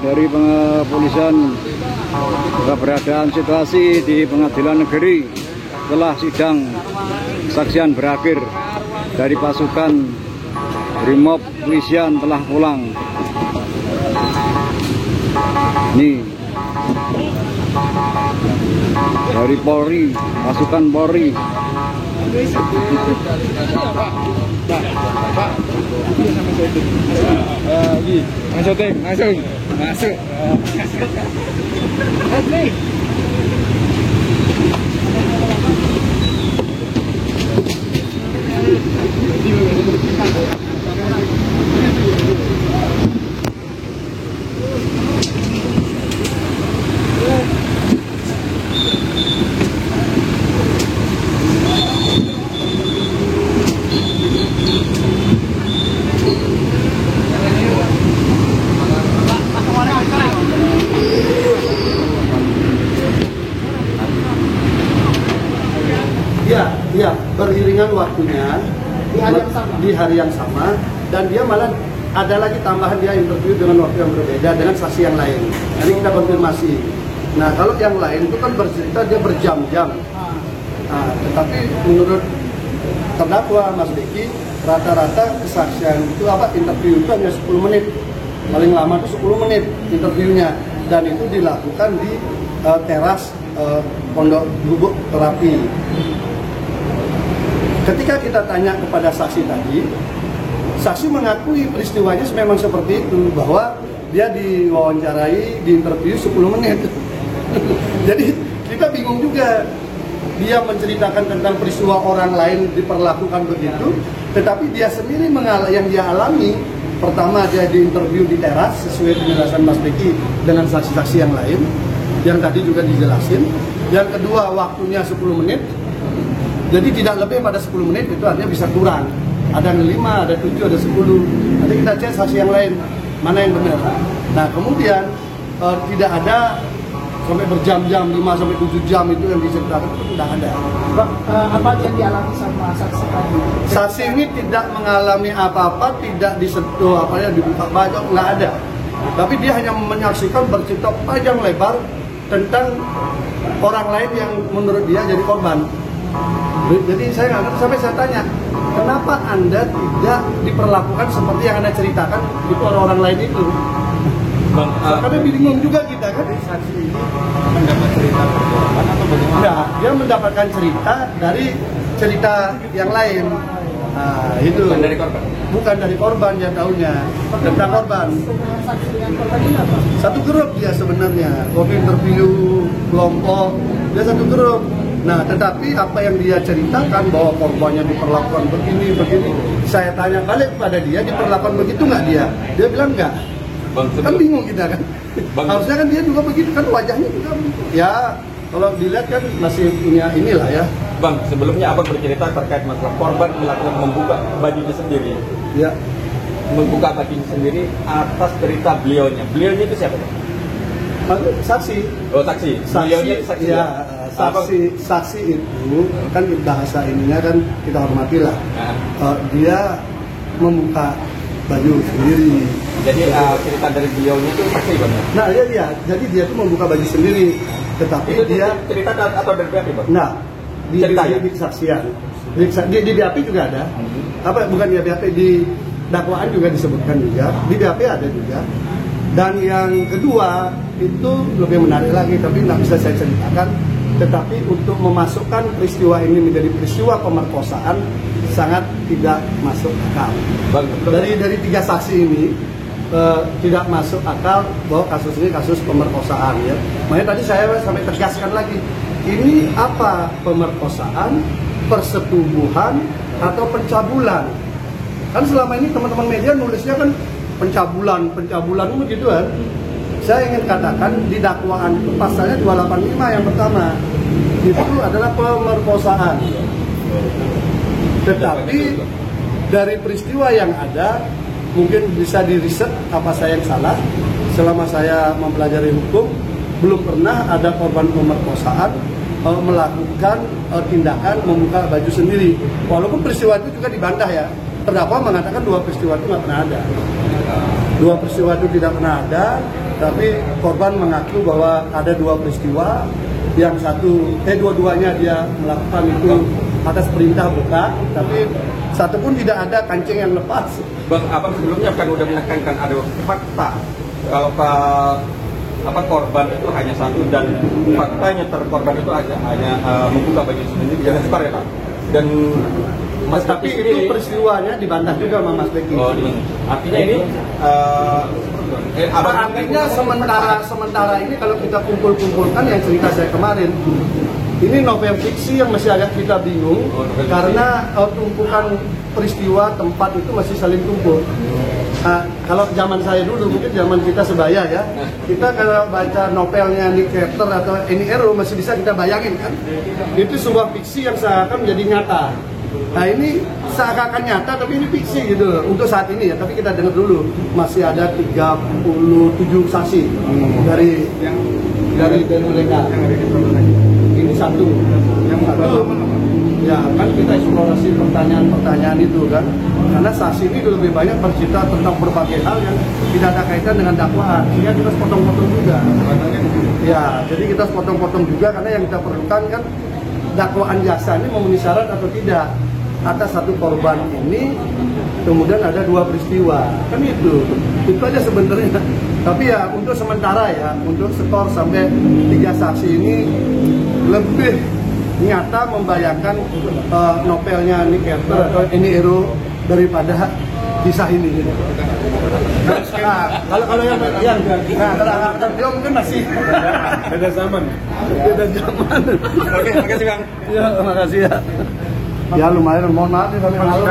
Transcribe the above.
dari kepolisian keberadaan situasi di Pengadilan Negeri setelah sidang kesaksian berakhir dari pasukan Brimob Polisian telah pulang. Nih dari Polri, pasukan Polri. Langsung masuk. Iya, beriringan waktunya di hari yang sama, dan dia malah ada lagi tambahan, dia interview dengan waktu yang berbeda dengan saksi yang lain. Jadi kita konfirmasi. Nah, kalau yang lain itu kan bercerita dia berjam-jam. Nah, tetapi menurut terdakwa Mas Beki, rata-rata kesaksian itu interview itu hanya 10 menit. Paling lama itu 10 menit interviewnya, dan itu dilakukan di teras Pondok Gubuk Terapi. Ketika kita tanya kepada saksi tadi, saksi mengakui peristiwanya memang seperti itu, bahwa dia diwawancarai, diinterview 10 menit. Jadi kita bingung juga. Dia menceritakan tentang peristiwa orang lain diperlakukan begitu, tetapi dia sendiri yang dia alami, pertama dia diinterview di teras sesuai penjelasan Mas Beki dengan saksi-saksi yang lain, yang tadi juga dijelasin. Yang kedua, waktunya 10 menit. Jadi tidak lebih pada 10 menit, itu artinya bisa kurang. Ada 5, ada 7, ada 10. Nanti kita cek saksi yang lain, mana yang benar. Nah, kemudian tidak ada sampai berjam-jam, 5 sampai 7 jam itu yang diceritakan, itu tidak ada. Apa yang dialami sama saksi tadi? Saksi ini tidak mengalami apa-apa, tidak disentuh dibuka baju, nggak ada. Tapi dia hanya menyaksikan bercerita panjang lebar tentang orang lain yang menurut dia jadi korban. Jadi saya nggak ngerti, sampai saya tanya, kenapa Anda tidak diperlakukan seperti yang Anda ceritakan itu orang-orang lain itu? Bang, karena bingung juga kita kan. Saksi ini mendapat cerita korban atau bagaimana? Nah, dia mendapatkan cerita dari cerita yang lain. Nah, itu bukan dari korban? Bukan dari korban, dia tahunya tentang korban. Saksi yang korban ini apa? Satu grup dia sebenarnya, waktu interview kelompok, dia satu grup. Nah, tetapi apa yang dia ceritakan bahwa korbannya diperlakukan begini, saya tanya balik kepada dia, diperlakukan begitu nggak dia? Dia bilang nggak. Kan bingung kita kan. Harusnya kan dia juga begitu, kan wajahnya juga begitu. Ya, kalau dilihat kan masih punya inilah ya. Bang, sebelumnya Abang bercerita terkait masalah korban melakukan membuka bajunya sendiri. Ya. Membuka bajunya sendiri atas cerita beliaunya. Beliaunya itu siapa? Saksi. Oh, saksi. Beliaunya saksi. Ya, saksi itu kan bahasa ininya kan kita hormatilah. Dia membuka baju sendiri. Jadi cerita dari beliaunya itu saksi benar. Nah, iya. Jadi dia tuh membuka baju sendiri. Tetapi itu dia cerita atau dari BAP, Bang? Nah, di kesaksian. Di BAP juga ada. Bukan di BAP, di dakwaan juga disebutkan juga. Di BAP ada juga. Dan yang kedua itu lebih menarik lagi, tapi nggak bisa saya ceritakan. Tetapi untuk memasukkan peristiwa ini menjadi peristiwa pemerkosaan sangat tidak masuk akal. Dari 3 saksi ini tidak masuk akal bahwa kasus ini kasus pemerkosaan ya. Makanya tadi saya sampai tegaskan lagi, ini apa pemerkosaan, persetubuhan atau pencabulan? Kan selama ini teman-teman media nulisnya kan pencabulan begitu kan. Saya ingin katakan di dakwaan itu pasalnya 285 yang pertama itu adalah pemerkosaan. Tetapi dari peristiwa yang ada mungkin bisa diriset apa saya yang salah. Selama saya mempelajari hukum belum pernah ada korban pemerkosaan melakukan tindakan membuka baju sendiri. Walaupun peristiwa itu juga dibantah ya. Terdakwa mengatakan 2 peristiwa itu nggak pernah ada. 2 peristiwa itu tidak pernah ada. Tapi korban mengaku bahwa ada dua peristiwa, yang dua-duanya dia melakukan itu atas perintah buka, tapi satu pun tidak ada kancing yang lepas. Bang, abang sebelumnya kan udah menekankan ada fakta kalau korban itu hanya satu dan faktanya korban itu hanya membuka baju sendiri jangan sekar ya Pak. Dan Mas Tapi itu peristiwanya dibantah juga sama Mas Beki. Oh, artinya ini artinya sementara ini kalau kita kumpulkan yang cerita saya kemarin, ini novel fiksi yang masih agak kita bingung karena tumpukan peristiwa tempat itu masih saling tumpuk. Kalau zaman saya dulu, mungkin zaman kita sebaya ya, kita kalau baca novelnya Nick Carter atau Eni Ero masih bisa kita bayangin kan, itu sebuah fiksi yang seakan menjadi nyata. Nah ini seakan-akan nyata tapi ini fiksi gitu loh untuk saat ini ya, tapi kita dengar dulu masih ada 37 saksi dari mereka. Ini satu ya kan kita eksplorasi pertanyaan itu kan, karena saksi ini lebih banyak bercerita tentang berbagai hal yang tidak ada kaitan dengan dakwaan, sehingga kita potong-potong juga ya, jadi kita potong-potong juga karena yang kita perlukan kan dakwaan jaksa ini memenuhi syarat atau tidak atas satu korban ini, kemudian ada dua peristiwa kan, itu aja sebenarnya. Tapi ya untuk sementara ya, untuk skor sampai 3 saksi ini lebih nyata membayangkan novelnya Nick Carter atau Eni Ero daripada kisah ini gitu. Kalau yang dia mungkin masih beda zaman. Oke, makasih Bang. Ya, makasih ya. Ya lumayan, mohon maaf nih kami malu.